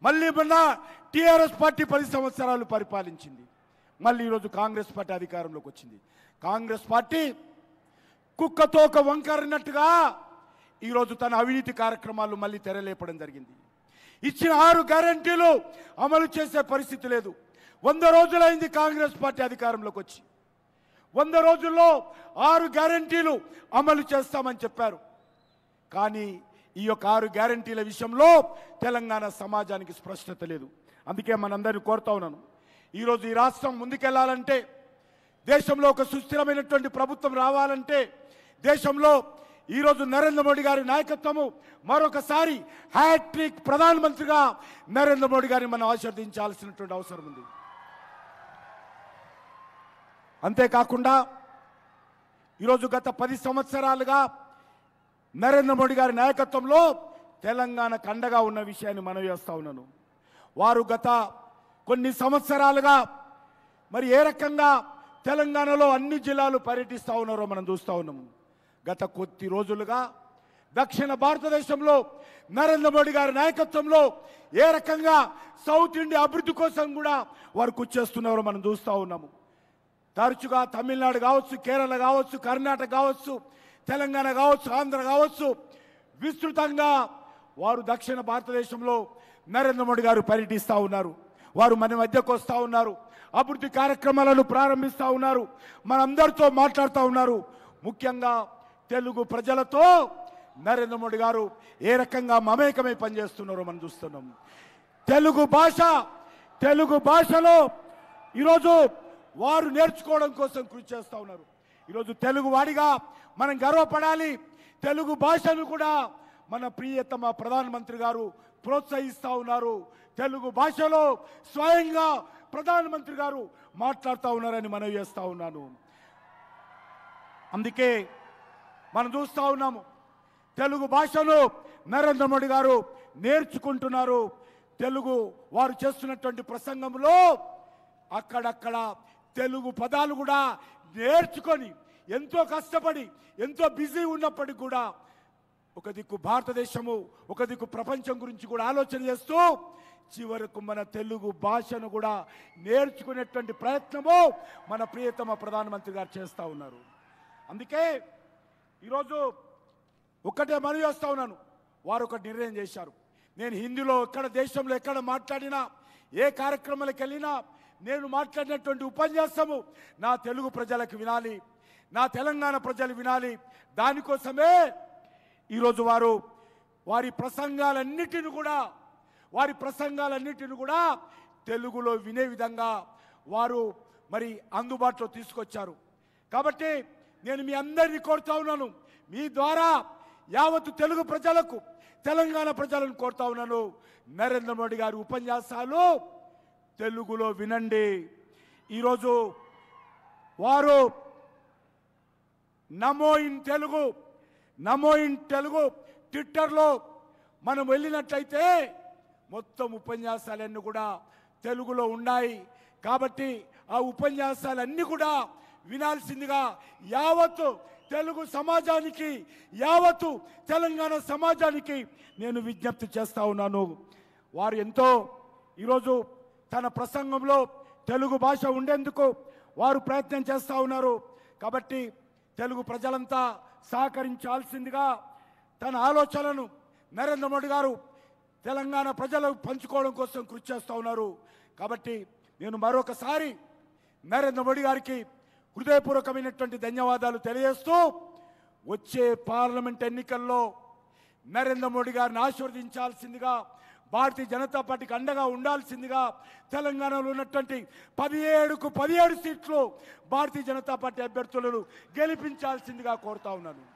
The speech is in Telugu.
మళ్ళీ మొన్న టీఆర్ఎస్ పార్టీ 10 సంవత్సరాలు పరిపాలించింది. మళ్ళీ ఈరోజు కాంగ్రెస్ పార్టీ అధికారంలోకి వచ్చింది. కాంగ్రెస్ పార్టీ కుక్కతోక వంకరినట్టుగా ఈరోజు తన అవినీతి కార్యక్రమాలు మళ్ళీ తెరలేపడం జరిగింది. ఇచ్చిన 6 గ్యారెంటీలు అమలు చేసే పరిస్థితి లేదు. 100 రోజులైంది కాంగ్రెస్ పార్టీ అధికారంలోకి వచ్చి. 100 రోజుల్లో 6 గ్యారెంటీలు అమలు చేస్తామని చెప్పారు. కానీ ఈ యొక్క 6 గ్యారెంటీల విషయంలో తెలంగాణ సమాజానికి స్పష్టత లేదు. అందుకే మనందరినీ కోరుతా ఉన్నాను, ఈరోజు ఈ రాష్ట్రం ముందుకెళ్లాలంటే, దేశంలో ఒక సుస్థిరమైనటువంటి ప్రభుత్వం రావాలంటే, దేశంలో ఈరోజు నరేంద్ర మోడీ గారి నాయకత్వము మరొకసారి హ్యాట్రిక్ ప్రధానమంత్రిగా నరేంద్ర మోడీ గారిని మనం ఆశీర్వదించాల్సినటువంటి అవసరం ఉంది. అంతేకాకుండా ఈరోజు గత 10 సంవత్సరాలుగా నరేంద్ర మోడీ గారి నాయకత్వంలో తెలంగాణకు అండగా ఉన్న విషయాన్ని మనం చేస్తా ఉన్నాను. వారు గత కొన్ని సంవత్సరాలుగా మరి ఏ రకంగా తెలంగాణలో అన్ని జిల్లాలు పర్యటిస్తూ ఉన్నారో మనం చూస్తూ ఉన్నాము. గత కొద్ది రోజులుగా దక్షిణ భారతదేశంలో నరేంద్ర మోడీ గారి నాయకత్వంలో ఏ రకంగా సౌత్ ఇండియా అభివృద్ధి కోసం కూడా వారు కృషి చేస్తున్నారో మనం చూస్తూ ఉన్నాము. తరచుగా తమిళనాడు కావచ్చు, కేరళ కావచ్చు, కర్ణాటక కావచ్చు, తెలంగాణ కావచ్చు, ఆంధ్ర కావచ్చు, విస్తృతంగా వారు దక్షిణ భారతదేశంలో నరేంద్ర మోడీ గారు పర్యటిస్తూ ఉన్నారు. వారు మన మధ్యకు వస్తూ ఉన్నారు, అభివృద్ధి కార్యక్రమాలను ప్రారంభిస్తూ ఉన్నారు, మనందరితో మాట్లాడుతూ ఉన్నారు. ముఖ్యంగా తెలుగు ప్రజలతో నరేంద్ర మోడీ గారు ఏ రకంగా మమేకమై పనిచేస్తున్నారో మనం చూస్తున్నాం. తెలుగు భాషలో ఈరోజు వారు నేర్చుకోవడం కోసం కృషి చేస్తూ ఉన్నారు. ఈరోజు తెలుగు వాడిగా మనం గర్వపడాలి. తెలుగు భాషను కూడా మన ప్రియతమ ప్రధానమంత్రి గారు ప్రోత్సహిస్తూ ఉన్నారు. తెలుగు భాషలో స్వయంగా ప్రధానమంత్రి గారు మాట్లాడుతూ ఉన్నారని మనం చేస్తూ ఉన్నాను. అందుకే మనం చూస్తూ ఉన్నాము, తెలుగు భాషను నరేంద్ర మోడీ గారు నేర్చుకుంటున్నారు. తెలుగు వారు చేస్తున్నటువంటి ప్రసంగంలో అక్కడక్కడ తెలుగు పదాలు కూడా నేర్చుకొని ఎంతో కష్టపడి ఎంతో బిజీ ఉన్నప్పటికీ కూడా ఒక దిక్కు భారతదేశము, ఒక దిక్కు ప్రపంచం గురించి కూడా ఆలోచన చేస్తూ చివరకు మన తెలుగు భాషను కూడా నేర్చుకునేటువంటి ప్రయత్నము మన ప్రియతమ ప్రధానమంత్రి గారు చేస్తూ ఉన్నారు. అందుకే ఈరోజు ఒక్కటే మనవి చేస్తూ ఉన్నాను, వారు ఒక నిర్ణయం చేశారు. నేను హిందీలో ఎక్కడ దేశంలో ఎక్కడ మాట్లాడినా, ఏ కార్యక్రమాలకు వెళ్ళినా నేను మాట్లాడినటువంటి ఉపన్యాసము నా తెలుగు ప్రజలకు వినాలి, నా తెలంగాణ ప్రజలు వినాలి. దానికోసమే ఈరోజు వారి ప్రసంగాలన్నిటిని కూడా తెలుగులో వినే విధంగా వారు మరి అందుబాటులో తీసుకొచ్చారు. కాబట్టి నేను మీ అందరినీ కోరుతా ఉన్నాను, మీ ద్వారా యావత్తు తెలుగు ప్రజలకు, తెలంగాణ ప్రజలను కోరుతా ఉన్నాను, నరేంద్ర మోడీ గారి ఉపన్యాసాలు తెలుగులో వినండి. ఈరోజు వారు నమో ఇన్ తెలుగు ట్విట్టర్లో మనం వెళ్ళినట్లయితే మొత్తం ఉపన్యాసాలన్నీ కూడా తెలుగులో ఉన్నాయి. కాబట్టి ఆ ఉపన్యాసాలన్నీ కూడా వినాల్సిందిగా యావత్తు తెలుగు సమాజానికి, యావత్తు తెలంగాణ సమాజానికి నేను విజ్ఞప్తి చేస్తా ఉన్నాను. వారు ఎంతో ఈరోజు తన ప్రసంగంలో తెలుగు భాష ఉండేందుకు వారు ప్రయత్నం చేస్తూ ఉన్నారు. కాబట్టి తెలుగు ప్రజలంతా సహకరించాల్సిందిగా తన ఆలోచనలను నరేంద్ర మోడీ గారు తెలంగాణ ప్రజలకు పంచుకోవడం కోసం కృషి చేస్తూ ఉన్నారు. కాబట్టి నేను మరొకసారి నరేంద్ర మోడీ గారికి హృదయపూర్వకమైనటువంటి ధన్యవాదాలు తెలియజేస్తూ, వచ్చే పార్లమెంట్ ఎన్నికల్లో నరేంద్ర మోడీ గారిని ఆశీర్వదించాల్సిందిగా, భారతీయ జనతా పార్టీకి అండగా ఉండాల్సిందిగా, తెలంగాణలో ఉన్నటువంటి 17కు 17 సీట్లు భారతీయ జనతా పార్టీ అభ్యర్థులను గెలిపించాల్సిందిగా కోరుతా ఉన్నాను.